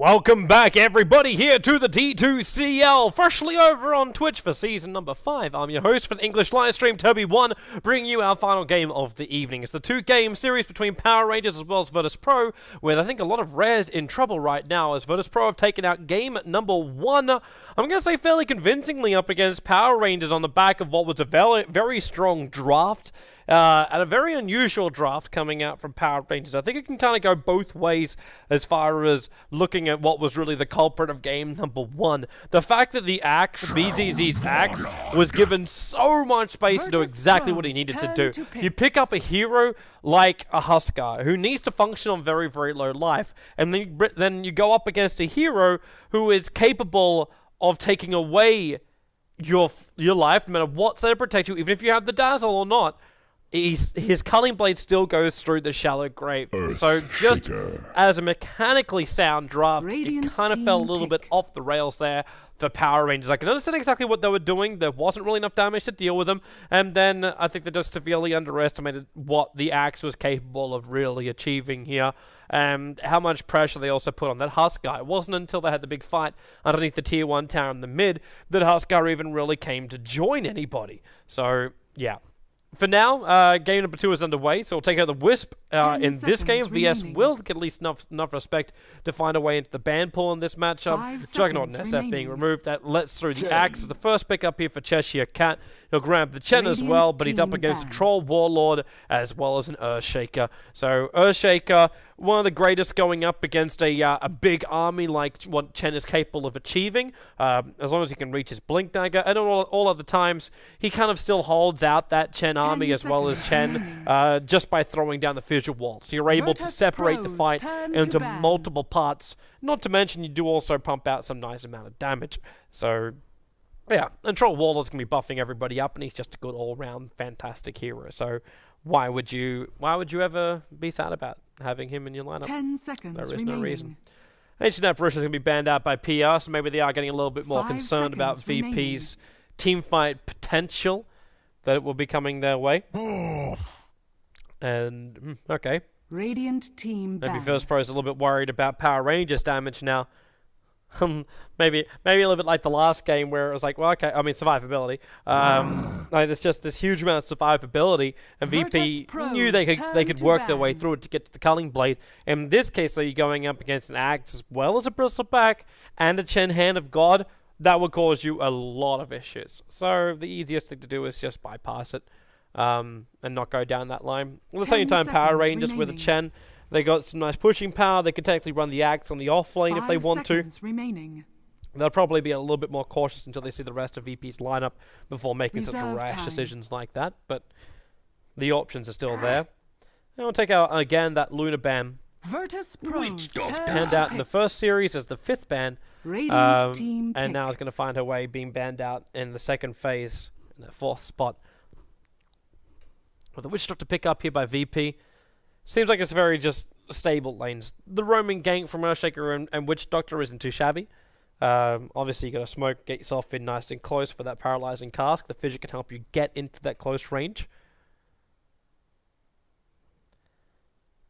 Welcome back, everybody, here to the D2CL, freshly over on Twitch for season number 5. I'm your host for the English livestream, Toby1, bringing you our final game of the evening. It's the two-game series between Power Rangers as well as Virtus.pro, where I think a lot of rares in trouble right now, as Virtus.pro have taken out game number 1. I'm going to say fairly convincingly up against Power Rangers on the back of what was a very strong draft. And a very unusual draft coming out from Power Rangers. I think it can kind of go both ways as far as looking at what was really the culprit of game number 1. The fact that the axe, BZZ's axe, was given so much space to do exactly what he needed to do. You pick up a hero like a Huskar, who needs to function on very, very low life, and then you go up against a hero who is capable of taking away your life, no matter what's there to protect you, even if you have the dazzle or not. His culling blade still goes through the shallow grave. So just as a mechanically sound draft, it kind of fell a little bit off the rails there for Power Rangers. I can understand exactly what they were doing. There wasn't really enough damage to deal with them. And then I think they just severely underestimated what the axe was capable of really achieving here. And how much pressure they also put on that Huskar. It wasn't until they had the big fight underneath the tier 1 tower in the mid that Huskar even really came to join anybody. So, yeah. For now, game number 2 is underway, so we'll take out the Wisp in this game. VS will get at least enough respect to find a way into the ban pool in this matchup. Juggernaut and SF being removed. That lets through the axe as the first pick up here for Cheshire Cat. He'll grab the Chen as well, but he's up against a Troll Warlord as well as an Earthshaker. So Earthshaker, one of the greatest going up against a big army like what Chen is capable of achieving, as long as he can reach his Blink Dagger. And all other times, he kind of still holds out that Chen army as well as Chen, just by throwing down the fissure wall. So you're able to separate the fight into multiple parts. Not to mention, you do also pump out some nice amount of damage. So, yeah, and Troll Warlord's going to be buffing everybody up, and he's just a good all-round fantastic hero. So why would you ever be sad about having him in your lineup? 10 seconds There is remaining. no reason. Ancient Apparition is going to be banned out by PR, so maybe they are getting a little bit more concerned about VP's teamfight potential that will be coming their way. And, okay. Radiant team Maybe banned. Virtus.pro is a little bit worried about Power Rangers damage now. Maybe a little bit like the last game where it was like, well, okay, I mean, survivability. Like, there's just this huge amount of survivability, and VP knew they could work their way through it to get to the culling blade. In this case, though, you're going up against an axe as well as a bristleback and a Chen Hand of God. That would cause you a lot of issues. So the easiest thing to do is just bypass it and not go down that line. At the same time, Power Rangers with a Chen, they got some nice pushing power. They could technically run the axe on the off lane if they want to. They'll probably be a little bit more cautious until they see the rest of VP's lineup before making such rash decisions like that. But the options are still there. And we'll take out, again, that Luna ban. Virtus.pro Banned out in the first series as the 5th ban. And now it's going to find her way being banned out in the second phase, in the 4th spot. With the Witch Doctor pick up here by VP. Seems like it's very just stable lanes. The roaming gank from Earthshaker and Witch Doctor isn't too shabby. Obviously, you got to smoke, get yourself in nice and close for that paralyzing cask. The fidget can help you get into that close range.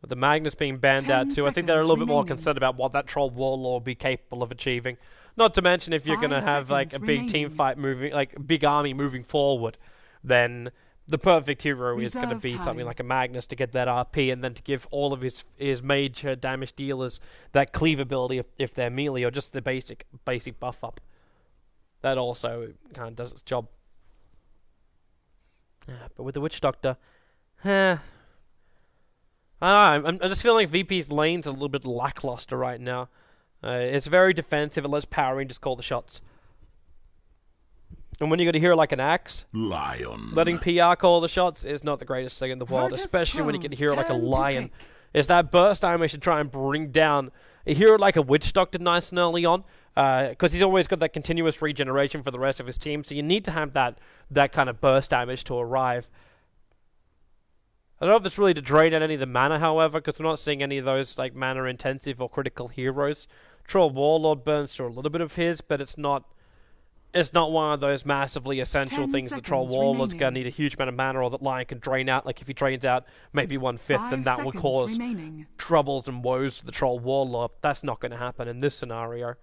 With the Magnus being banned out too, I think they're a little bit more concerned about what that Troll Warlord will be capable of achieving. Not to mention, if you're going to have like a big team fight moving, like a big army moving forward, then the perfect hero is going to be something like a Magnus to get that RP and then to give all of his major damage dealers that cleave ability if they're melee or just the basic buff up. That also kind of does its job. But with the Witch Doctor, I don't know, I'm just feeling like VP's lane's a little bit lackluster right now. It's very defensive. It lets Power Rangers call the shots. And when you got a hero like an axe, letting PR call the shots is not the greatest thing in the world, especially when you get a hero like a Lion. It's that burst damage to try and bring down a hero like a Witch Doctor nice and early on, because he's always got that continuous regeneration for the rest of his team, so you need to have that kind of burst damage to arrive. I don't know if it's really to drain out any of the mana, however, because we're not seeing any of those like mana-intensive or critical heroes. Troll Warlord burns through a little bit of his, but it's not it's not one of those massively essential 10 things the Troll seconds Warlord's going to remaining. need a huge amount of mana or that Lion can drain out. Like if he drains out maybe 1/5, then 5 that will seconds cause remaining. troubles and woes for the Troll Warlord. That's not going to happen in this scenario.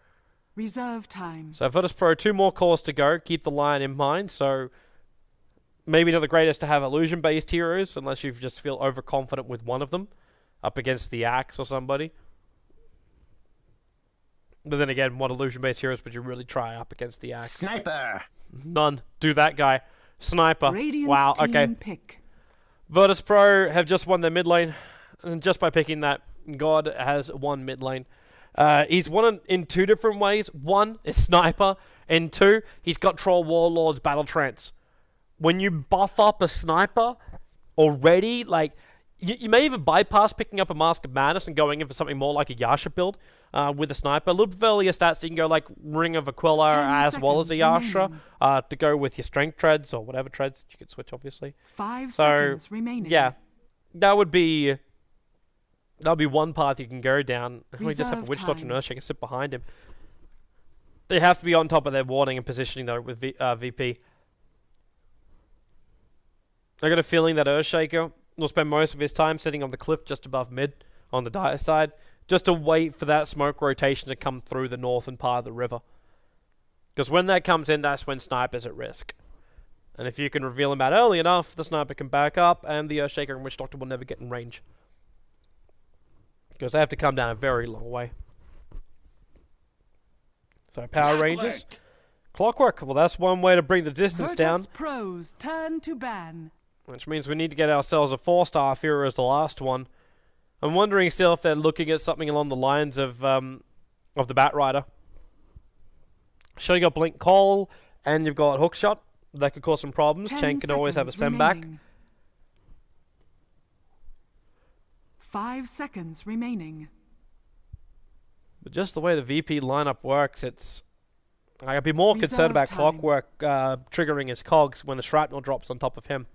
Reserve time. So Virtus.pro, 2 more cores to go. Keep the Lion in mind. So maybe not the greatest to have illusion-based heroes unless you just feel overconfident with one of them up against the Axe or somebody. But then again, what illusion-based heroes would you really try up against the Axe? Sniper! None. Do that guy. Sniper. Radiant Wow, team okay. pick. Virtus.pro have just won their mid lane. And just by picking that, God has won mid lane. He's won in 2 different ways. 1 is Sniper, and 2, he's got Troll Warlord's Battle Trance. When you buff up a Sniper already, like, you may even bypass picking up a Mask of Madness and going in for something more like a Yasha build with a Sniper. A little bit earlier stats, so you can go like Ring of Aquila 10 as well as a seconds Yasha remaining. to go with your Strength Treads or whatever treads. You could switch, obviously. 5 So, seconds remaining. Yeah, that would be one path you can go down. We just have a Reserve Witch Doctor time. and Earthshaker sit behind him. They have to be on top of their warding and positioning though with VP. I got a feeling that Earthshaker will spend most of his time sitting on the cliff just above mid on the dire side, just to wait for that smoke rotation to come through the northern part of the river. Because when that comes in, that's when Sniper's at risk. And if you can reveal him out early enough, the Sniper can back up, and the Earthshaker and Witch Doctor will never get in range. Because they have to come down a very long way. So Power Rangers. Clockwork. Well, that's one way to bring the distance down. Virtus.pro's turn to ban. Which means we need to get ourselves a 4-star hero as the last one. I'm wondering still if they're looking at something along the lines of the Batrider. So you got Blink Call, and you've got Hookshot. That could cause some problems. 10 Chen can always have a seconds send back. remaining. 5 seconds remaining. But just the way the VP lineup works, it's... I'd be more concerned Reserve about time. Clockwork triggering his cogs when the shrapnel drops on top of him.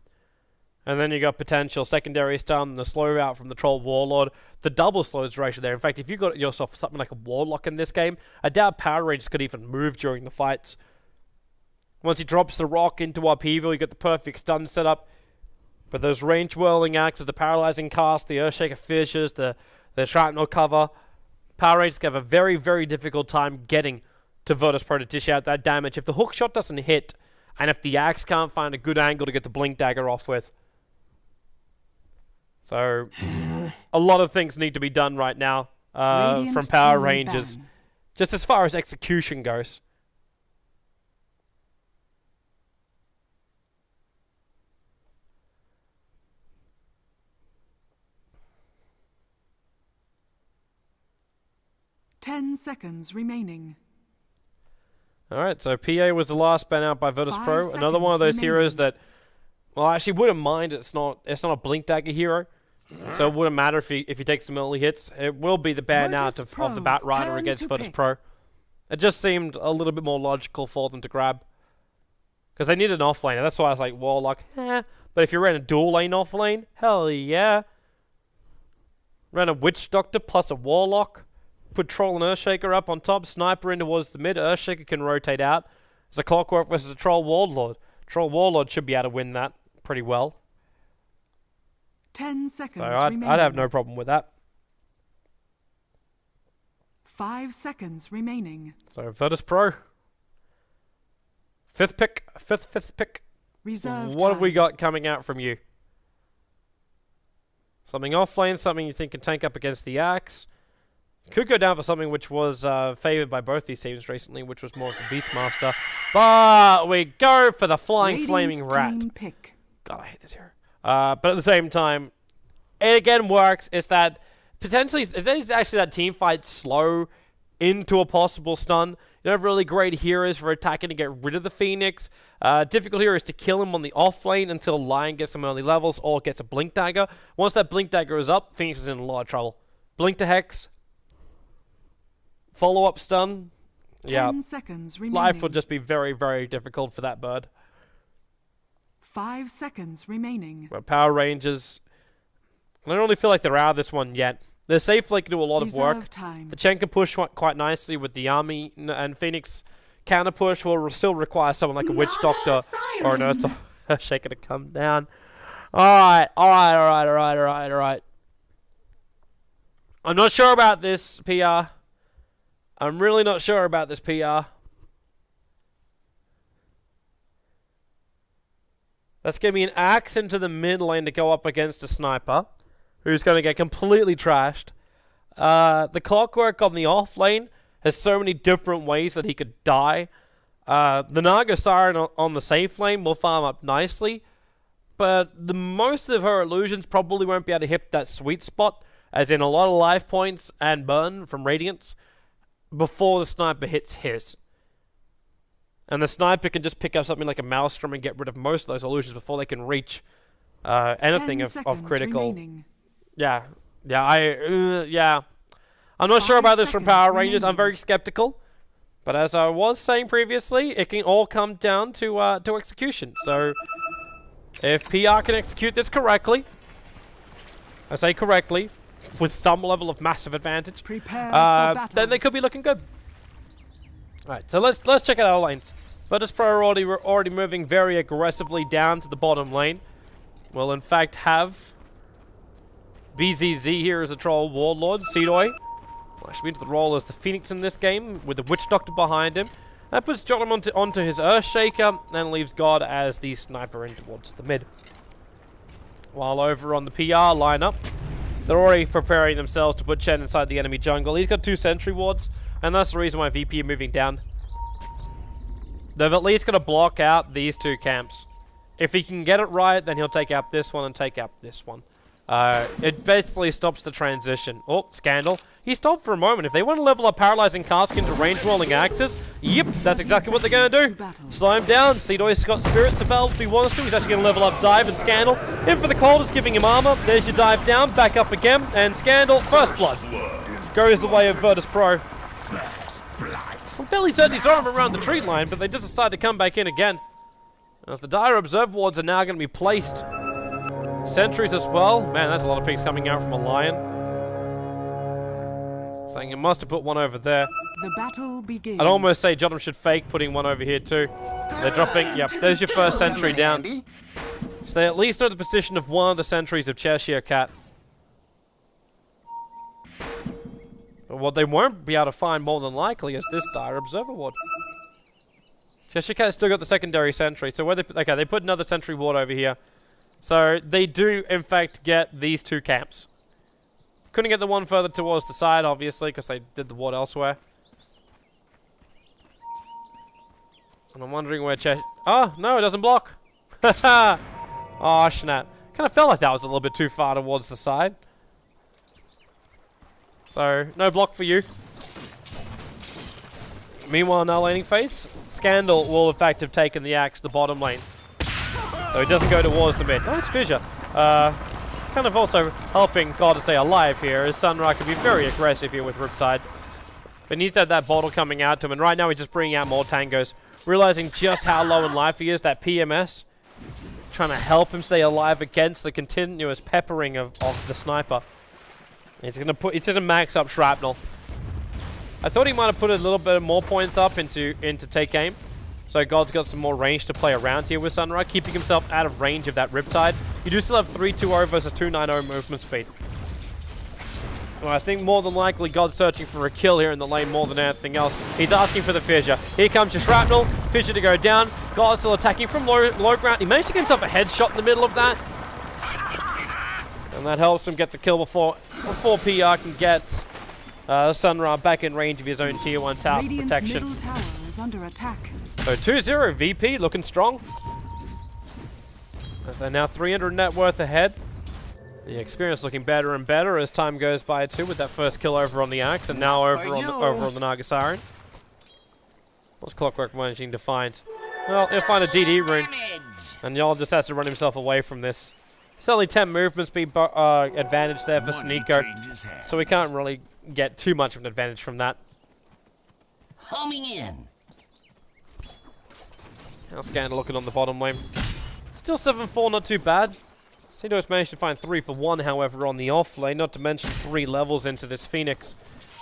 And then you got potential secondary stun, the slow route from the Troll Warlord, the double slows ratio there. In fact, if you got yourself something like a Warlock in this game, I doubt Power Rangers could even move during the fights. Once he drops the rock into upheaval, you got the perfect stun setup. But those range whirling axes, the paralyzing cast, the Earthshaker fissures, the shrapnel cover, Power Rangers have a very, very difficult time getting to Virtus.pro to dish out that damage. If the hook shot doesn't hit, and if the axe can't find a good angle to get the blink dagger off with. So, a lot of things need to be done right now Radiant from Power team Rangers. ban. Just as far as execution goes. Ten seconds remaining. Alright, so PA was the last ban out by 5 Virtus.pro. Another one of seconds those heroes remaining. that, well, I actually wouldn't mind. It's not a blink dagger hero. So it wouldn't matter if he takes some early hits. It will be the ban out of the Virtus.pro's Batrider turn against to Virtus.pro. It just seemed a little bit more logical for them to grab. Because they need an offlaner. That's why I was like, Warlock, But if you ran a dual lane offlane, hell yeah. Ran a Witch Doctor plus a Warlock. Put Troll and Earthshaker up on top. Sniper in towards the mid. Earthshaker can rotate out. It's a Clockwork versus a Troll Warlord. Troll Warlord should be able to win that pretty well. 10 seconds So remaining. I'd have no problem with that. 5 seconds remaining. So Virtus.pro. Fifth pick. Reserve What have we time. got coming out from you? Something offlane, something you think can tank up against the Axe. Could go down for something which was favoured by both these teams recently, which was more of the Beastmaster. But we go for the Flying Radiant Flaming Rat. team pick. God, I hate this hero. But at the same time, it again works. It's that potentially, it's actually that team fight slow into a possible stun. You don't have really great heroes for attacking to get rid of the Phoenix. Difficult heroes to kill him on the off lane until Lion gets some early levels or gets a Blink Dagger. Once that Blink Dagger is up, Phoenix is in a lot of trouble. Blink to Hex. Follow-up stun. 10 seconds remaining. Life would just be very, very difficult for that bird. 5 seconds remaining. But Power Rangers, I don't really feel like they're out of this one yet. They're safe, like do a lot of work. Reserve time. The Chen can push quite nicely with the army, and Phoenix counter push will still require someone like a Witch Doctor or an Earthshaker to come down. Alright. I'm not sure about this PR. I'm really not sure about this PR. That's going to be an axe into the mid lane to go up against a sniper, who's going to get completely trashed. The Clockwork on the off lane has so many different ways that he could die. The Naga Siren on the safe lane will farm up nicely, but most of her illusions probably won't be able to hit that sweet spot, as in a lot of life points and burn from Radiance, before the sniper hits his. And the sniper can just pick up something like a Maelstrom and get rid of most of those illusions before they can reach anything of critical. Remaining. Yeah. I'm not sure about this from Power Rangers. I'm very skeptical. But as I was saying previously, it can all come down to execution. So, if PR can execute this correctly, I say correctly, with some level of massive advantage, then they could be looking good. Alright, so let's check out our lanes. Virtus.pro are already moving very aggressively down to the bottom lane. We'll in fact have BZZ here as a troll warlord, Seedoy. Which means the role as the Phoenix in this game, with the Witch Doctor behind him. That puts Jotam onto his Earthshaker, and leaves God as the sniper in towards the mid. While over on the PR lineup, they're already preparing themselves to put Chen inside the enemy jungle. He's got 2 sentry wards, and that's the reason why VP are moving down. They've at least got to block out these 2 camps. If he can get it right, then he'll take out this one and take out this one. It basically stops the transition. Oh, Scandal. He stopped for a moment. If they want to level up Paralyzing Cask into range rolling axes, yep, that's exactly what they're going to do. Slow him down. Seedoy's got Spirits available if he wants to. He's actually going to level up Dive and Scandal. In for the cold is giving him armor. There's your dive down, back up again, and Scandal, first blood. Goes the way of Virtus.pro. I'm fairly certain he's armor around the tree line, but they just decide to come back in again. As the Dire Observe wards are now going to be placed. Sentries as well. Man, that's a lot of pings coming out from a lion. Saying it must have put one over there. The battle begins. I'd almost say Jotam should fake putting one over here too. They're dropping. Yep, there's your first sentry down. So they at least know the position of one of the sentries of Cheshire Cat. But what they won't be able to find more than likely is this Dire Observer ward. Cheshire Cat's still got the secondary sentry. So where they put another sentry ward over here. So they do in fact get these 2 camps. Couldn't get the one further towards the side, obviously, because they did the ward elsewhere. And I'm wondering where oh, no, it doesn't block. Oh, snap. Kind of felt like that was a little bit too far towards the side. So, no block for you. Meanwhile, in our laning phase, Scandal will in fact have taken the axe to the bottom lane. So he doesn't go towards the mid. Nice fissure. Kind of also helping God to stay alive here, as Sunra can be very aggressive here with Riptide. But he's had that bottle coming out to him, and right now he's just bringing out more tangos. Realizing just how low in life he is, that PMS. Trying to help him stay alive against the continuous peppering of the sniper. He's gonna max up Shrapnel. I thought he might have put a little bit more points up into take aim. So God's got some more range to play around here with Sunra, keeping himself out of range of that Riptide. You do still have 3-2-0 versus 2-9-0 movement speed. Well, I think more than likely God's searching for a kill here in the lane more than anything else. He's asking for the fissure. Here comes your Shrapnel. Fissure to go down. God's still attacking from low ground. He managed to get himself a headshot in the middle of that. And that helps him get the kill before PR can get Sunra back in range of his own tier 1 tower for protection. Middle tower is under attack. So 2-0 VP looking strong. As they're now 300 net worth ahead. The experience looking better and better as time goes by too, with that first kill over on the Axe and now over on the Naga Siren. What's Clockwork managing to find? Well, he'll find a DD rune. And y'all just has to run himself away from this. It's only 10 movement speed advantage there for Sneeko. So we can't really get too much of an advantage from that. Homing in. Now Scandal looking on the bottom lane. Still 7-4, not too bad. Cedo's managed to find 3 for 1, however, on the off lane, not to mention 3 levels into this Phoenix.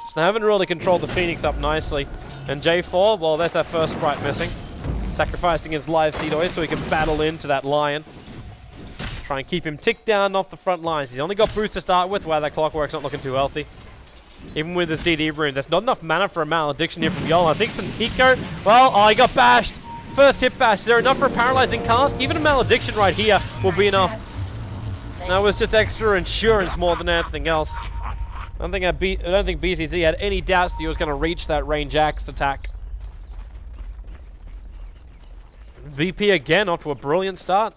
So they haven't really controlled the Phoenix up nicely. And J4, well, there's that first sprite missing. Sacrificing his live Seedoy so he can battle into that Lion. Try and keep him ticked down off the front lines. He's only got boots to start with, while that Clockwork's not looking too healthy. Even with his DD rune, there's not enough mana for a Malediction here from Yol. I think Senhiko, well, oh, he got bashed. First hit bash. Is there enough for a paralyzing cast? Even a Malediction right here will be enough. That was just extra insurance more than anything else. I don't think BZZ had any doubts that he was going to reach that range axe attack. VP again off to a brilliant start.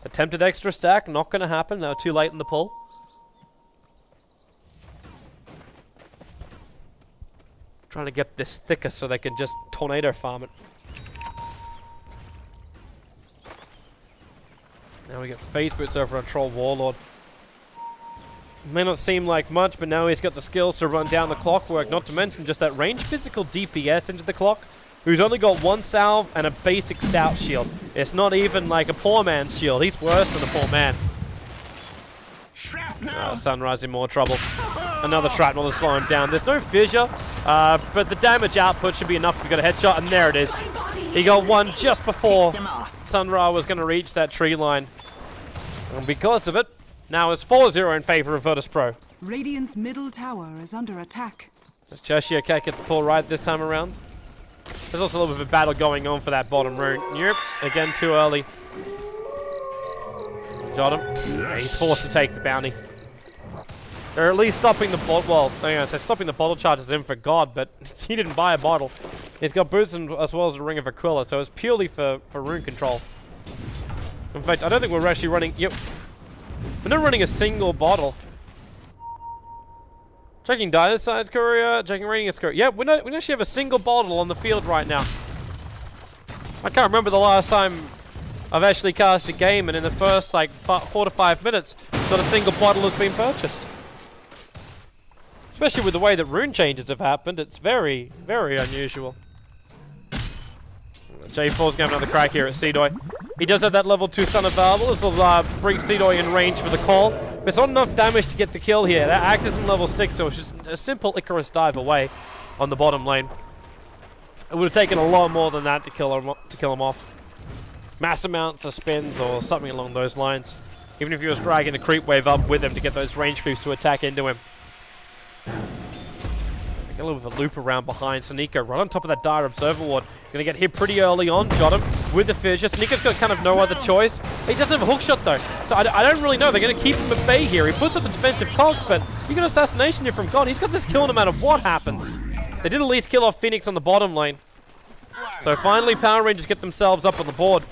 Attempted extra stack, not going to happen. They were too late in the pull. Trying to get this thicker so they can just tornado farm it. Now we get phase boots over on Troll Warlord. May not seem like much, but now he's got the skills to run down the Clockwork, not to mention just that range physical DPS into the clock, who's only got one salve and a basic stout shield. It's not even like a poor man's shield. He's worse than a poor man. Sunrise in more trouble. Another shrapnel to slow him down. There's no fissure, but the damage output should be enough if you got a headshot, and there it is. He got one just before Sunra was going to reach that tree line. And because of it, now it's 4-0 in favor of Virtus.pro. Radiant's middle tower is under attack. Does Cheshire Cat get the pull right this time around? There's also a little bit of a battle going on for that bottom rune. Yep, again too early. Got him. Yeah, he's forced to take the bounty. They're at least stopping the bottle. Well, I say stopping the bottle charges in for God, but he didn't buy a bottle. He's got boots and, as well as a Ring of Aquila, so it's purely for rune control. In fact, I don't think we're actually running. Yep, we're not running a single bottle. Checking Dynaside Courier, checking Radiance Courier. Yeah, we don't actually have a single bottle on the field right now. I can't remember the last time I've actually cast a game, and in the first like 4 to 5 minutes, not a single bottle has been purchased. Especially with the way that rune changes have happened, it's very, very unusual. J4's going to have another crack here at Seedoy. He does have that level 2 stun available. This will bring Seedoy in range for the call. But it's not enough damage to get the kill here. That axe is in level 6, so it's just a simple Icarus dive away on the bottom lane. It would have taken a lot more than that to kill him off. Mass amounts of spins or something along those lines. Even if he was dragging the creep wave up with him to get those range creeps to attack into him. A little bit of a loop around behind Senhiko, right on top of that Dire Observer Ward. He's going to get hit pretty early on. Got him with the fissure. Senhiko's got kind of no other choice. He doesn't have a hookshot though, so I don't really know. They're going to keep him at bay here. He puts up the defensive cogs, but you got assassination here from God. He's got this kill no matter what happens. They did at least kill off Phoenix on the bottom lane. So finally Power Rangers get themselves up on the board.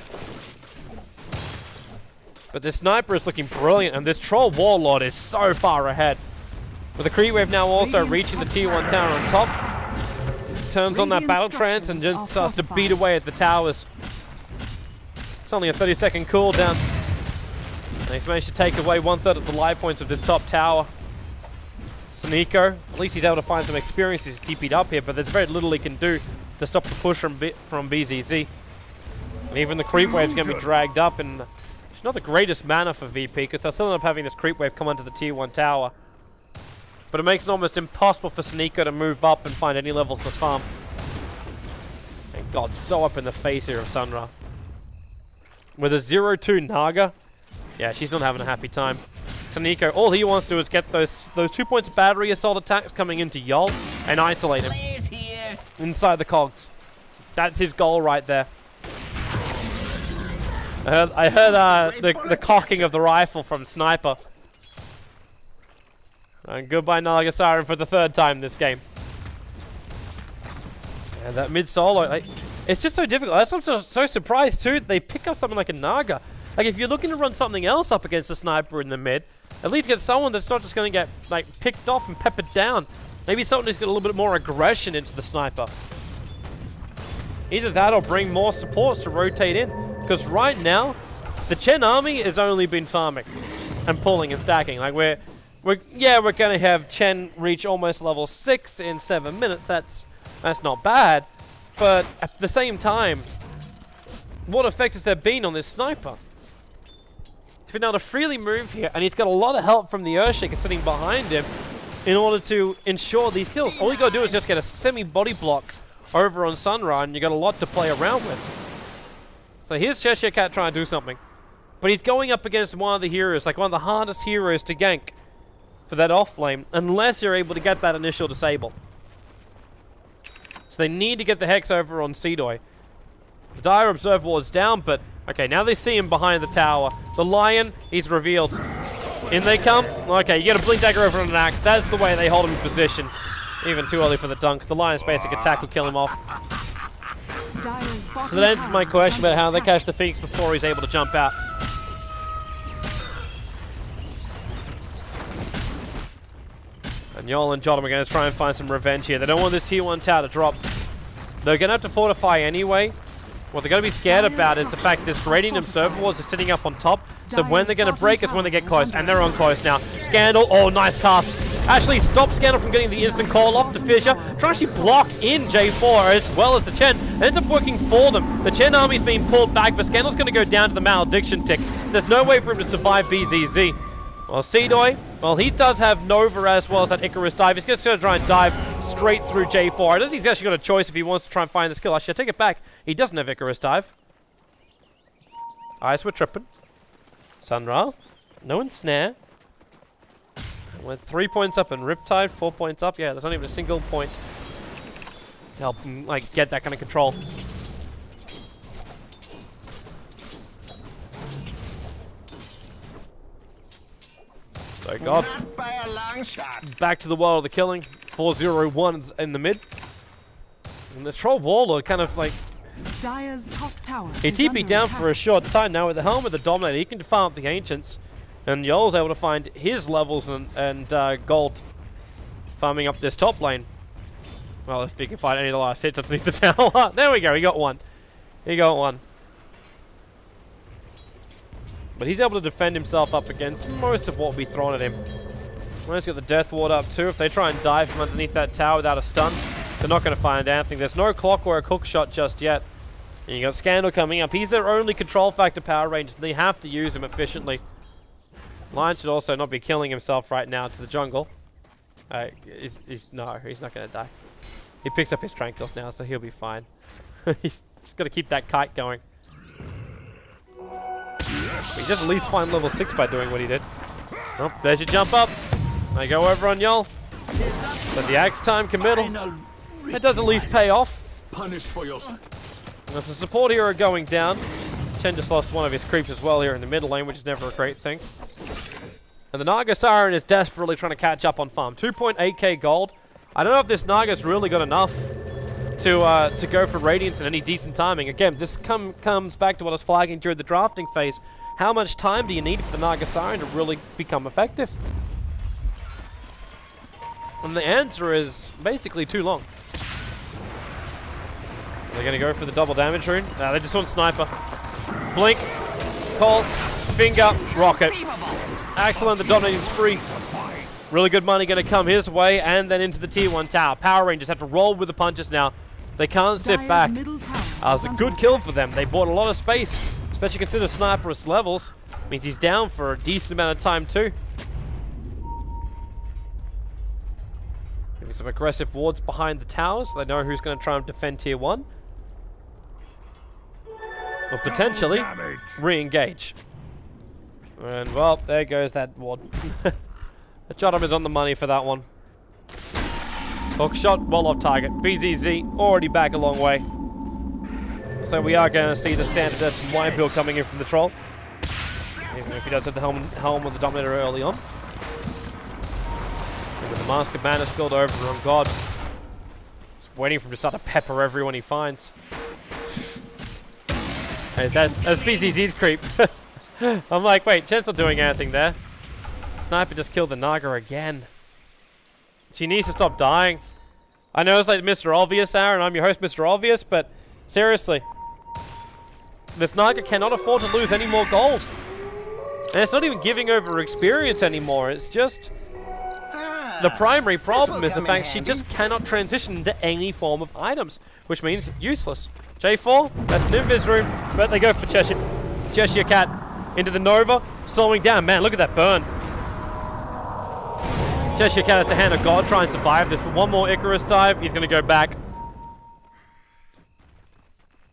But this sniper is looking brilliant, and this Troll Warlord is so far ahead. With the creep wave now also reaching the tier 1 tower on top. Turns on that battle trance and just starts to beat away at the towers. It's only a 30-second cooldown. And he's managed to take away 1/3 of the life points of this top tower. Senhiko, at least he's able to find some experience. He's TP'd up here, but there's very little he can do to stop the push from BZZ. And even the creep wave's going to be dragged up, and it's not the greatest mana for VP, because they'll still end up having this creep wave come onto the tier 1 tower. But it makes it almost impossible for Senhiko to move up and find any levels to farm. And God, so up in the face here of Sunra. With a 0-2 Naga, yeah, she's not having a happy time. Senhiko, all he wants to do is get those 2 points of battery assault attacks coming into Yol and isolate him inside the cogs. That's his goal right there. I heard the cocking of the rifle from Sniper. And goodbye Naga Siren for the 3rd time this game. And that mid-solo, like, it's just so difficult. I'm so surprised too they pick up something like a Naga. Like, if you're looking to run something else up against a sniper in the mid, at least get someone that's not just going to get like picked off and peppered down. Maybe someone who's got a little bit more aggression into the sniper. Either that or bring more supports to rotate in. Because right now, the Chen army has only been farming and pulling and stacking. Like, we're going to have Chen reach almost level 6 in 7 minutes. That's not bad. But at the same time, what effect has there been on this sniper? He's been able to freely move here, and he's got a lot of help from the Earthshaker sitting behind him. in order to ensure these kills. All you gotta do is just get a semi-body block over on Sunra, and you got a lot to play around with. So here's Cheshire Cat trying to do something. But he's going up against one of the heroes, like one of the hardest heroes to gank for that off lane, unless you're able to get that initial disable. So they need to get the Hex over on Seedoy. The Dire Observer Ward's down, but okay, now they see him behind the tower. The Lion, he's revealed. In they come. Okay, you get a Blink Dagger over on an Axe. That's the way they hold him in position. Even too early for the dunk. The Lion's basic attack will kill him off. So that answers my question about how they catch the Phoenix before he's able to jump out. And Yol and Jottam are going to try and find some revenge here. They don't want this tier 1 tower to drop. They're going to have to fortify anyway. What they're going to be scared about is the fact this Radiant Observer Wards is sitting up on top. So when they're going to break is when they get close. And they're on close now. Scandal. Oh, nice cast. Actually stops Scandal from getting the instant call off the Fissure. Trying to actually block in J4 as well as the Chen. It ends up working for them. The Chen army's being pulled back, but Scandal's going to go down to the Malediction tick. So there's no way for him to survive BZZ. Well, Seedoy, well, he does have Nova as well as that Icarus dive. He's just going to try and dive straight through J4. I don't think he's actually got a choice if he wants to try and find the skill. Actually, I take it back. He doesn't have Icarus dive. Eyes were tripping. Sunra. No ensnare. Went 3 points up and Riptide, 4 points up. Yeah, there's not even a single point to help him, like, get that kind of control. So God, back to the world of the killing. 4-0-1 in the mid. And this Troll Warlord kind of like... Dire's top tower he TP'd down for a short time. Now with the Helm of the Dominator, he can farm up the Ancients. And Yol's able to find his levels and gold farming up this top lane. Well, if he can find any of the last hits underneath the tower. There we go, he got one. He got one. But he's able to defend himself up against most of what will be thrown at him. Well, he's got the Death Ward up too. If they try and dive from underneath that tower without a stun, they're not going to find anything. There's no clock or a hook shot just yet. And you got Scandal coming up. He's their only control factor Power Rangers. They have to use him efficiently. Lion should also not be killing himself right now to the jungle. No, he's not going to die. He picks up his Tranquils now, so he'll be fine. He's got to keep that kite going. He just at least find level 6 by doing what he did. Oh, there's your jump up. I go over on Yol. So the axe time committal. That does at least pay off. Punished for your... That's a support hero going down. Chen just lost one of his creeps as well here in the middle lane, which is never a great thing. And the Naga Siren is desperately trying to catch up on farm. 2.8k gold. I don't know if this Naga's really got enough to go for Radiance in any decent timing. Again, this comes back to what I was flagging during the drafting phase. How much time do you need for the Naga Siren to really become effective? And the answer is basically too long. They're going to go for the double damage rune. No, they just want Sniper. Blink, Call, Finger, Rocket. Excellent, the dominating spree. Really good money going to come his way, and then into the tier 1 tower. Power Rangers have to roll with the punches now. They can't sit back. It was a good kill for them. They bought a lot of space, especially consider Sniper's levels. Means he's down for a decent amount of time too. Maybe some aggressive wards behind the towers. They know who's going to try and defend tier 1. Or potentially re-engage. And well, there goes that ward. Jottam is on the money for that one. Hook shot, well off target. BZZ already back a long way. So we are going to see the standard S1 build coming in from the Troll. Even if he does have the helm of the Dominator early on. And with the Mask of Madness build over on God. Just waiting for him to start to pepper everyone he finds. Hey, that's BZZ's creep. I'm like, wait, Chen's not doing anything there. Sniper just killed the Naga again. She needs to stop dying. I know it's like Mr. Obvious, Aaron. I'm your host, Mr. Obvious, but seriously. This Naga cannot afford to lose any more gold. And it's not even giving over experience anymore. It's just... The primary problem is the fact she just cannot transition into any form of items, which means useless. J4, that's an invis room, but they go for Cheshire Cat into the Nova, slowing down. Man, look at that burn. Cheshire Cat has a hand of God, try and survive this, but one more Icarus dive, he's going to go back.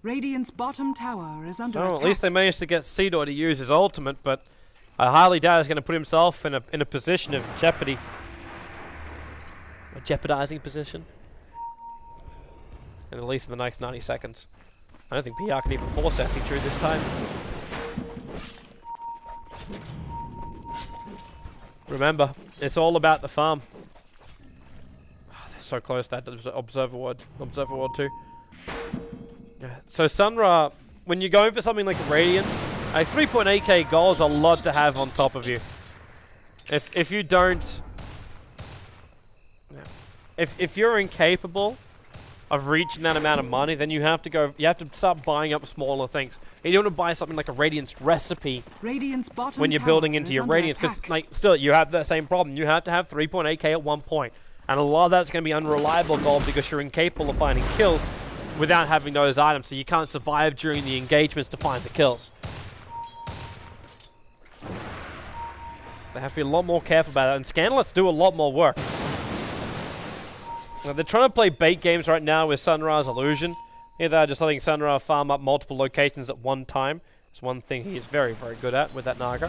Radiant's bottom tower is under So attack. at least they managed to get Seedor to use his ultimate, but I highly doubt he's going to put himself in a position of jeopardy. A jeopardizing position. And at least in the next 90 seconds. I don't think PR can even force anything through this time. Remember, it's all about the farm. Oh, they're so close, that Observer Ward 2. Yeah. So Sun Ra, when you're going for something like Radiance, a 3.8k goal is a lot to have on top of you. If you don't... If you're incapable of reaching that amount of money, then you have to start buying up smaller things. You don't want to buy something like a Radiance recipe Radiant's bottom when you're tower building into is your under Radiance, because attack. like still you have that same problem. You have to have 3.8k at one point, and a lot of that's going to be unreliable gold because you're incapable of finding kills without having those items, so you can't survive during the engagements to find the kills. So they have to be a lot more careful about it, and Scandalets do a lot more work. Now, they're trying to play bait games right now with Sun Ra's illusion. Here they're just letting Sun Ra farm up multiple locations at one time. It's one thing he's very, very good at with that Naga.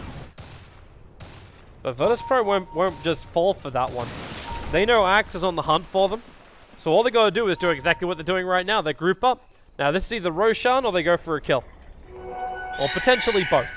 But Virtus.pro won't just fall for that one. They know Axe is on the hunt for them. So all they gotta do is do exactly what they're doing right now. They group up. Now this is either Roshan or they go for a kill. Or potentially both.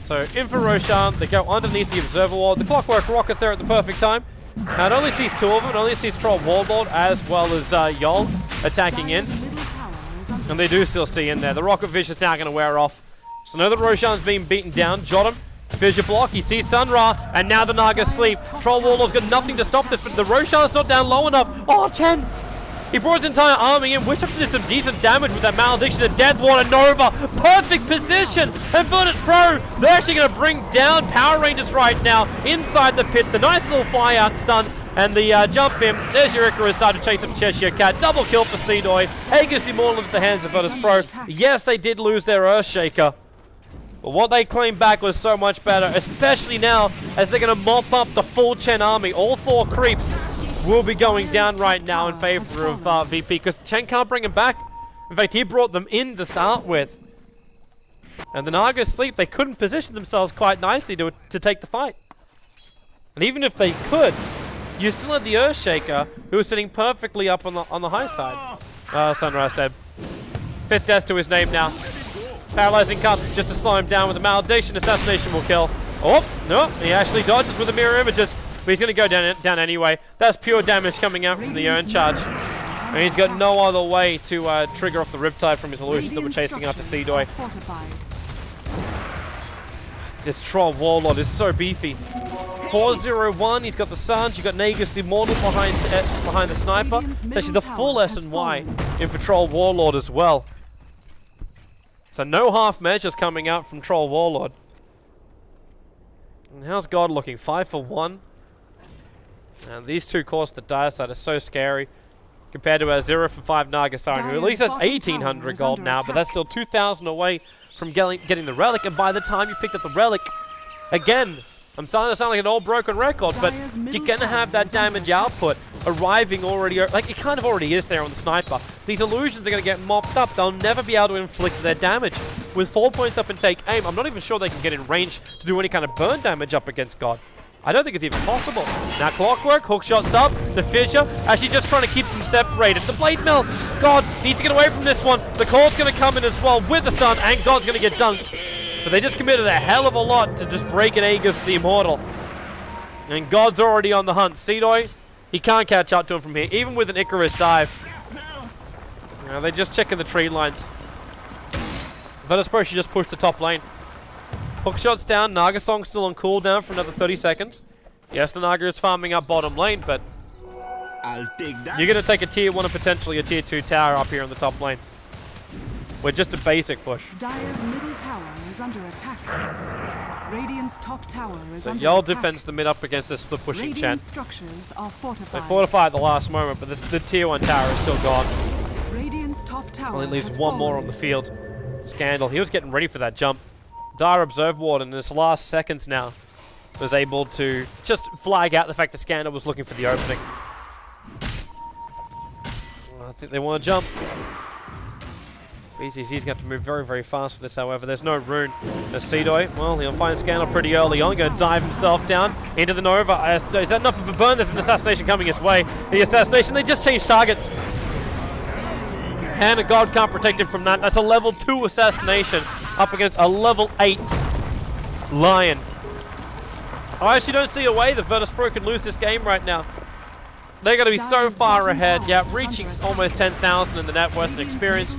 So in for Roshan, they go underneath the Observer Wall. The Clockwork Rocket's there at the perfect time. Now it only sees two of them. It only sees Troll Warlord as well as Yol attacking in. Dire's middle tower is under And they do still see in there. The Rocket Vision's now going to wear off. So now that Roshan's being beaten down, Jot him. Fissure block, he sees Sun Ra, and now the Naga sleep. Troll Warlord's got nothing to stop this, but the Roshan's not down low enough. Oh, Chen! He brought his entire army in, Witch did some decent damage with that Malediction and Deathwater Nova. Perfect position! And Virtus.pro, they're actually going to bring down Power Rangers right now inside the pit. The nice little fly out stun and the jump in. There's your Icarus starting to chase up Cheshire Cat. Double kill for Seedoy. Aegis Immortal into the hands of Virtus.pro. Yes, they did lose their Earthshaker. But what they claimed back was so much better, especially now as they're going to mop up the full Chen army. All four creeps will be going down right now in favor of VP, because Chen can't bring him back. In fact, he brought them in to start with. And the Naga sleep, they couldn't position themselves quite nicely to take the fight. And even if they could, you still had the Earthshaker, who was sitting perfectly up on the high side. Sunrise dead. 5th death to his name now. Paralyzing cuts just to slow him down with a Malediction. Assassination will kill. Oh, no, he actually dodges with the Mirror Images. But he's going to go down anyway. That's pure damage coming out from the Urn Charge. And he's got no other way to trigger off the Riptide from his illusions that were chasing after Seedoy. This Troll Warlord is so beefy. 401, he's got the Sanj, you've got Nagus Immortal behind the Sniper. It's actually the full S&Y in for Troll Warlord as well. So no half measures coming out from Troll Warlord. And how's God looking? 5 for 1. And these two cores to the dire side are so scary compared to our 0 for 5 Naga Siren, who at least has 1,800 gold now, but that's still 2,000 away from getting the Relic. And by the time you picked up the Relic, again, I'm starting to sound like an old broken record, but you're going to have that damage output arriving already. Like, it kind of already is there on the Sniper. These illusions are going to get mopped up. They'll never be able to inflict their damage. With 4 points up and take aim, I'm not even sure they can get in range to do any kind of burn damage up against God. I don't think it's even possible. Now Clockwork, hook shots up. The Fissure, actually just trying to keep them separated. The Blade Mill, God needs to get away from this one. The Cold's going to come in as well with the stun, and God's going to get dunked. But they just committed a hell of a lot to just break an Aegis the Immortal. And God's already on the hunt. Seedoy, he can't catch up to him from here, even with an Icarus dive. Now they're just checking the tree lines. Virtus.pro should just push the top lane. Hook shots down, Nagasong's still on cooldown for another 30 seconds. Yes, the Naga is farming up bottom lane, but I'll take that. you're going to take a tier 1 and potentially a tier 2 tower up here on the top lane. We're just a basic push. Dire's middle tower is under attack. Radiant's top tower is So under y'all attack. defends the mid up against this split pushing Radiant Chen. structures are They fortified. fortify at the last moment, but the tier 1 tower is still gone. Radiant's top tower Only leaves has one more on fallen. the field. Scandal, he was getting ready for that jump. Dire Observe Ward in his last seconds now. was able to just flag out the fact that Scanner was looking for the opening. I think they want to jump. BCC's going to have to move very, very fast for this, however. There's no rune. There's Seedoi. Well, he'll find Scandal pretty early on. Going to dive himself down into the Nova. Is that enough of a burn? There's an assassination coming his way. The assassination, they just changed targets. Hand of God can't protect him from that. That's a level 2 assassination up against a level 8 Lion. I actually don't see a way that Virtus.pro can lose this game right now. They're going to be so far ahead. Yeah, reaching almost 10,000 in the net worth and experience.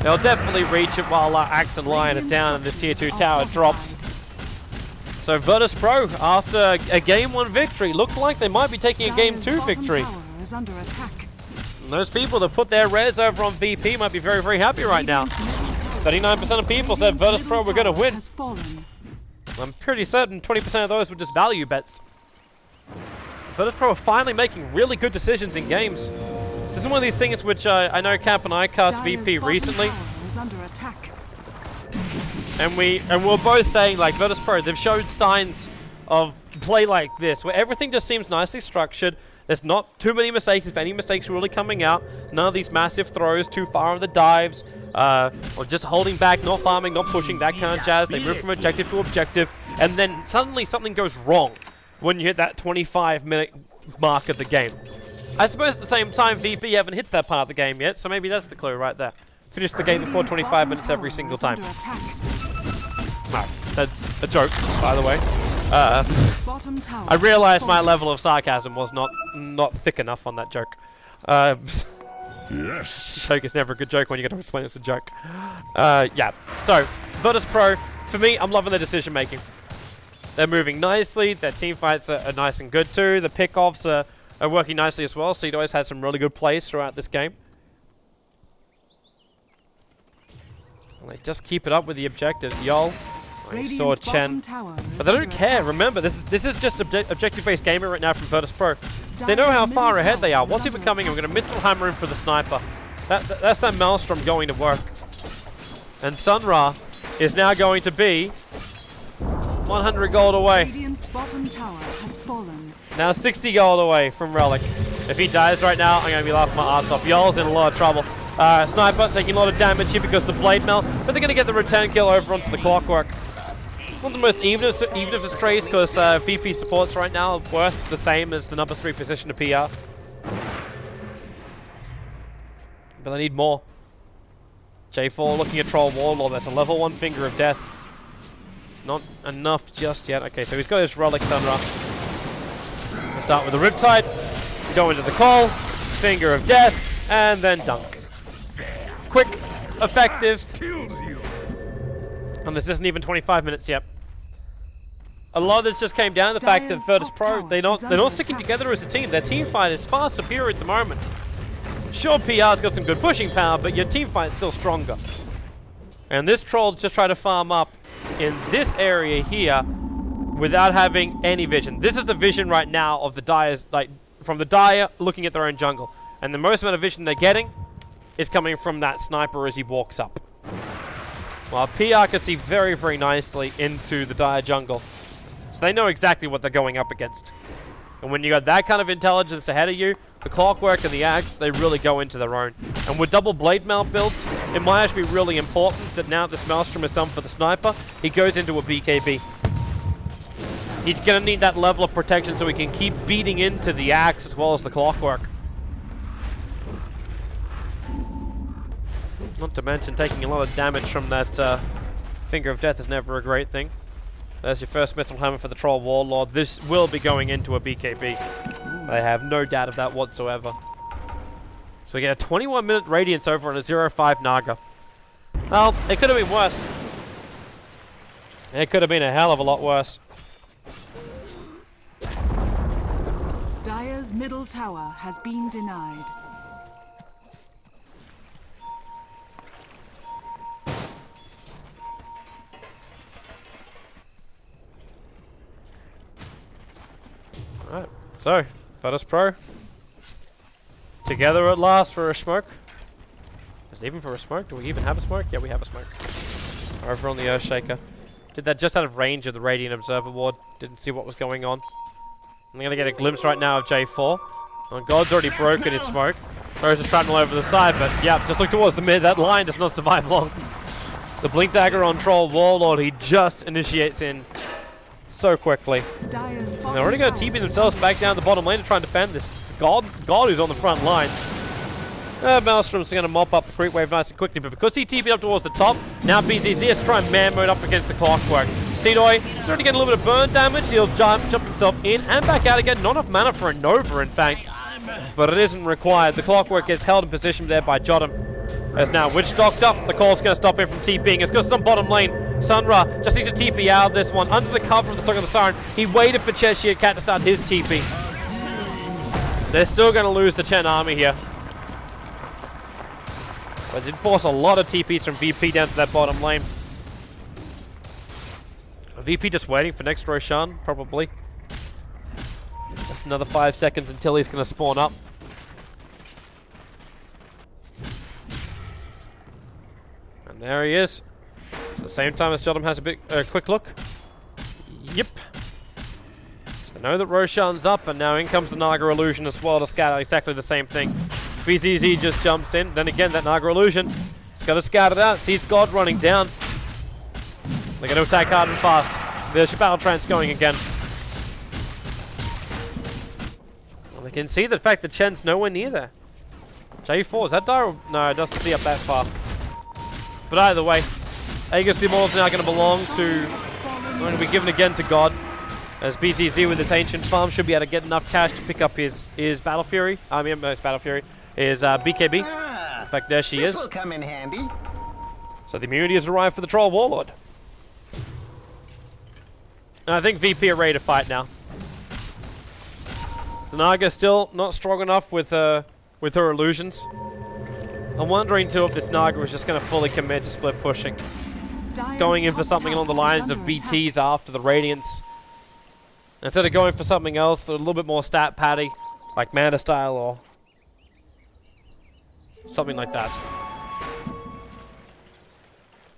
They'll definitely reach it while Axe and Lion are down and this tier 2 tower drops. So Virtus.pro, after a game 1 victory, looked like they might be taking a game 2 victory. And those people that put their res over on VP might be very, very happy right now. 39% of people said Virtus.pro were going to win. I'm pretty certain 20% of those were just value bets. Virtus.pro are finally making really good decisions in games. This is one of these things which I know Cap and I cast VP recently. And we're both saying, like, Virtus.pro, they've showed signs of play like this, where everything just seems nicely structured. There's not too many mistakes, if any mistakes really coming out. None of these massive throws too far on the dives, or just holding back, not farming, not pushing, that kind of jazz. They move from objective to objective, and then suddenly something goes wrong when you hit that 25-minute mark of the game. I suppose at the same time, VP haven't hit that part of the game yet, so maybe that's the clue right there. Finish the game before 25 minutes every single time. No, that's a joke, by the way. I realized my level of sarcasm was not thick enough on that joke. Yes. Joke is never a good joke when you got to explain it's a joke. Yeah. So, Virtus.pro, for me, I'm loving their decision making. They're moving nicely. Their team fights are nice and good too. The pickoffs are working nicely as well. Seedoi had some really good plays throughout this game. And they just keep it up with the objectives. Yol. I saw Chen. But they don't care. Remember, this is just objective-based gaming right now from Virtus.pro. They know how far ahead they are. What's even coming? I'm going to Mithril Hammer in for the sniper. That's that Maelstrom going to work. And Sunra is now going to be 100 gold away. Now 60 gold away from Relic. If he dies right now, I'm going to be laughing my ass off. Yol's in a lot of trouble. Sniper taking a lot of damage here because of the Blade Mail, but they're going to get the return kill over onto the Clockwork. Not the most even of his trades because VP supports right now are worth the same as the number 3 position to PR. But they need more. J4 looking at Troll Warlord. That's a level 1 Finger of Death. It's not enough just yet. Okay, so he's got his Relic Sunra. Let's start with the Riptide. Go into the call. Finger of Death. And then dunk. Quick, effective. And this isn't even 25 minutes yet. A lot of this just came down to the fact that Virtus.pro, they're not sticking together as a team. Their team fight is far superior at the moment. Sure, PR's got some good pushing power, but your team fight is still stronger. And this troll just tried to farm up in this area here without having any vision. This is the vision right now of the Dire's, like, from the Dire looking at their own jungle. And the most amount of vision they're getting is coming from that sniper as he walks up. While PR can see very, very nicely into the Dire jungle. So they know exactly what they're going up against. And when you got that kind of intelligence ahead of you, the Clockwork and the Axe, they really go into their own. And with double Blade Mail builds, it might actually be really important that now this Maelstrom is done for the Sniper, he goes into a BKB. He's going to need that level of protection so he can keep beating into the Axe as well as the Clockwork. Not to mention taking a lot of damage from that Finger of Death is never a great thing. There's your first Mithril Hammer for the Troll Warlord. This will be going into a BKB. I have no doubt of that whatsoever. So we get a 21-minute Radiance over on a 0-5 Naga. Well, it could have been worse. It could have been a hell of a lot worse. Dire's middle tower has been denied. Alright, so, Virtus.pro. Together at last for a smoke. Is it even for a smoke? Do we even have a smoke? Yeah, we have a smoke. Over on the Earthshaker. Did that just out of range of the Radiant Observer Ward. Didn't see what was going on. I'm going to get a glimpse right now of J4. Well, God's already broken his smoke. Throws a shrapnel over the side, but yeah, just look towards the mid. That line does not survive long. The Blink Dagger on Troll Warlord, he just initiates in so quickly. And they're already going to TP themselves back down the bottom lane to try and defend this. God who's on the front lines. Maelstrom's going to mop up the creep wave nice and quickly, but because he TP'd up towards the top, now BZZ has to try and man mode up against the Clockwork. Seedoy is already getting a little bit of burn damage. He'll jump himself in and back out again. Not enough mana for a Nova, in fact, but it isn't required. The Clockwork is held in position there by Jotum. As now Witch docked up, the call's going to stop him from TPing. It's got some bottom lane. Sunra just needs to TP out of this one. Under the cover of the Song of the Siren, he waited for Cheshire Cat to start his TP. They're still going to lose the Chen army here. But it did force a lot of TPs from VP down to that bottom lane. VP just waiting for next Roshan, probably. Just another 5 seconds until he's going to spawn up. And there he is. It's the same time as Jotum has a quick look. Yep. So they know that Roshan's up, and now in comes the Naga Illusion as well to scatter exactly the same thing. BZZ just jumps in. Then again, that Naga Illusion. He's got to scout it out. Sees God running down. They're going to attack hard and fast. There's your battle trance going again. Well, they can see the fact that Chen's nowhere near there. J4, is that dire? No, it doesn't see up that far. But either way, Aegis Immortal's now going to belong to... going to be given again to God. As BZZ with his ancient farm should be able to get enough cash to pick up his Battle Fury. His Battle Fury. His BKB. In fact, there she is. This will come in handy. So the immunity has arrived for the Troll Warlord. And I think VP are ready to fight now. The Naga still not strong enough with her illusions. I'm wondering too if this Naga was just going to fully commit to split pushing. Going in for something along the lines of BTs after the Radiance. Instead of going for something else, a little bit more stat patty, like Mana style or something like that.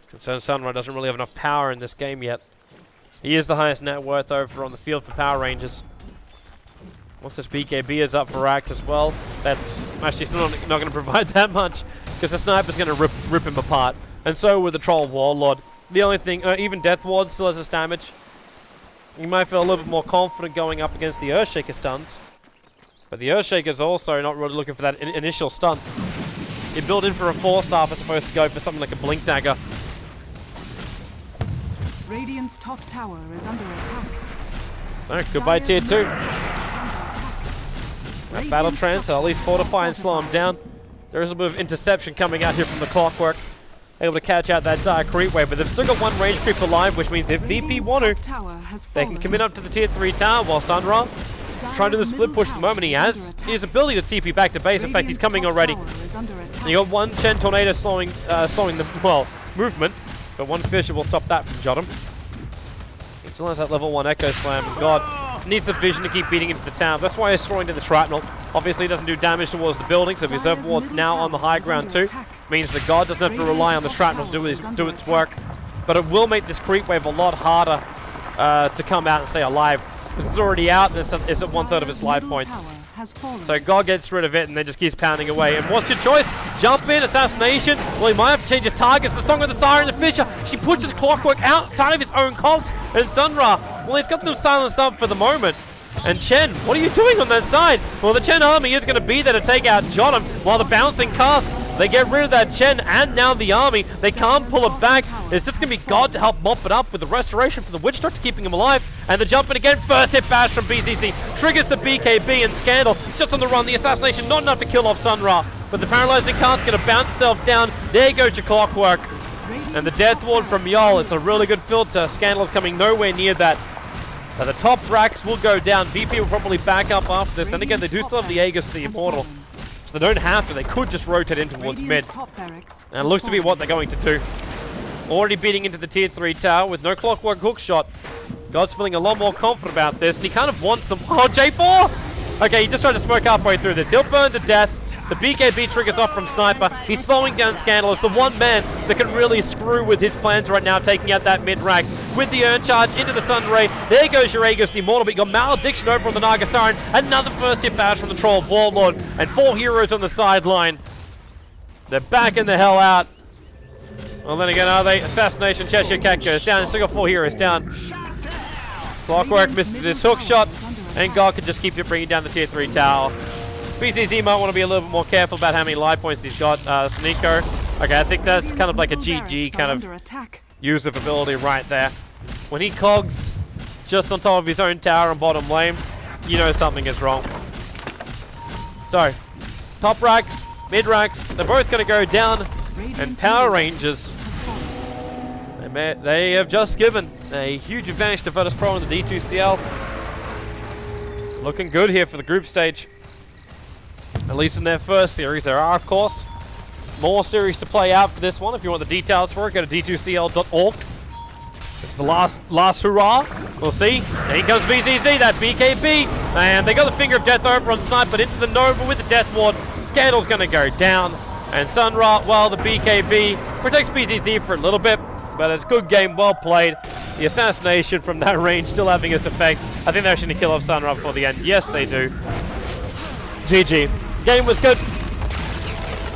Concerned Sunrise doesn't really have enough power in this game yet. He is the highest net worth over on the field for Power Rangers. Once this BKB is up for Act as well, that's actually still not going to provide that much, because the Sniper's going to rip him apart. And so with the Troll Warlord. The only thing, even Death Ward still has this damage. You might feel a little bit more confident going up against the Earthshaker stuns. But the Earthshaker's also not really looking for that initial stun. You build in for a 4-star as opposed to go for something like a Blink Dagger. Radiant's top tower is under attack. So, goodbye tier 2. That Battle Trance, at least fortify and slow him down. There is a bit of interception coming out here from the Clockwork. Able to catch out that dire creep wave, but they've still got one range creep alive, which means if VP want to, they can commit up to the tier 3 tower, while Sunra trying to do the split push at the moment. He has his ability to TP back to base. In fact, he's coming already. And you got one Chen Tornado slowing the, well, movement, but one Fissure will stop that from Jotum. He still has that level 1 Echo Slam, and God needs the vision to keep beating into the town. That's why he's throwing to the shrapnel. Obviously, he doesn't do damage towards the building, so his Overward now on the high ground too. Means that God doesn't have to rely on the shrapnel to do its work. But it will make this creep wave a lot harder to come out and stay alive. This is already out, and it's at 1/3 of its life points. So God gets rid of it and then just keeps pounding away. And what's your choice? Jump in, assassination. Well, he might have to change his targets. The Song of the Siren, the Fissure. She pushes Clockwork outside of his own cult. And Sunra, well, he's got them silenced up for the moment. And Chen, what are you doing on that side? Well, the Chen army is going to be there to take out Jotum, while the bouncing cast, they get rid of that Chen and now the army. They can't pull it back. It's just going to be God to help mop it up with the restoration from the Witch Doctor, keeping him alive. And the jumping again, first hit bash from BZZ, triggers the BKB, and Scandal just on the run. The assassination not enough to kill off Sunra, but the paralyzing cast's going to bounce itself down. There goes your Clockwork. And the Death Ward from Yol, it's a really good filter. Scandal's coming nowhere near that. So the top racks will go down. VP will probably back up after this. Then again, they do still have the Aegis for the Immortal. So they don't have to. They could just rotate in towards mid. And it looks to be what they're going to do. Already beating into the tier 3 tower with no Clockwork hook shot. God's feeling a lot more confident about this. And he kind of wants them. Oh, J4! Okay, he just tried to smoke halfway through this. He'll burn to death. The BKB triggers off from Sniper. He's slowing down Scandal. It's the one man that can really screw with his plans right now, taking out that mid-ranks. With the Urn Charge into the Sunray. There goes your Aegis, the Immortal, but you got Malediction over on the Naga Siren. Another first hit bash from the Troll Warlord. And 4 heroes on the sideline. They're backing the hell out. Well, then again, are they? Assassination, Cheshire Cat goes down. Still got 4 heroes down. Clockwork misses his hook shot. And God can just keep bringing down the tier 3 tower. BZZ might want to be a little bit more careful about how many life points he's got. Sneeko. Okay, I think that's kind of like a GG kind of use of ability right there. When he cogs just on top of his own tower and bottom lane, you know something is wrong. So, top racks, mid racks, they're both going to go down. And Power Rangers, they have just given a huge advantage to Virtus.pro in the D2CL. Looking good here for the group stage. At least in their first series. There are, of course, more series to play out for this one. If you want the details for it, go to D2CL.org. It's the last hurrah. We'll see. There comes BZZ, that BKB. And they got the Finger of Death over on Snipe, but into the Nova with the Death Ward. Scandal's going to go down. And Sunra, well, the BKB protects BZZ for a little bit, but it's a good game, well played. The assassination from that range still having its effect. I think they're actually going to kill off Sunra before the end. Yes, they do. GG. Game was good.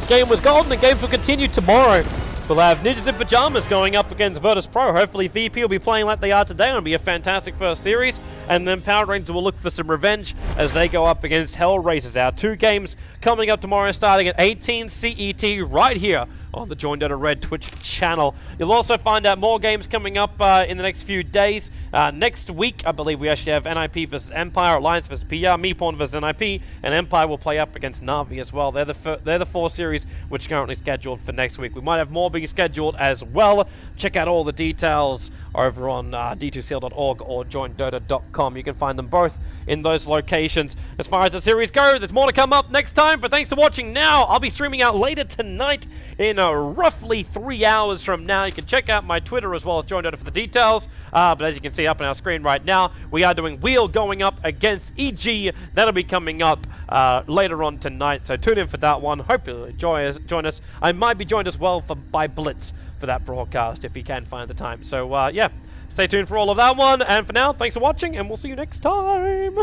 Game was golden, and games will continue tomorrow. We'll have Ninjas in Pajamas going up against Virtus.pro. Hopefully VP will be playing like they are today. It'll be a fantastic first series. And then Power Rangers will look for some revenge as they go up against Hellraisers. Our 2 games coming up tomorrow starting at 18 CET right here on the Join Dota Red Twitch channel. You'll also find out more games coming up in the next few days. Next week, I believe we actually have NIP versus Empire, Alliance versus PR, Meeporn versus NIP, and Empire will play up against Na'Vi as well. They're the 4 series which are currently scheduled for next week. We might have more being scheduled as well. Check out all the details over on D2CL.org or joindota.com. You can find them both in those locations. As far as the series go, there's more to come up next time, but thanks for watching now. I'll be streaming out later tonight in roughly 3 hours from now. You can check out my Twitter as well as Join Dota for the details. But as you can see up on our screen right now, we are doing Wheel going up against EG. That'll be coming up later on tonight, so tune in for that one. Hope you'll join us. I might be joined as well by Blitz for that broadcast if he can find the time. So yeah, stay tuned for all of that one. And for now, thanks for watching, and we'll see you next time.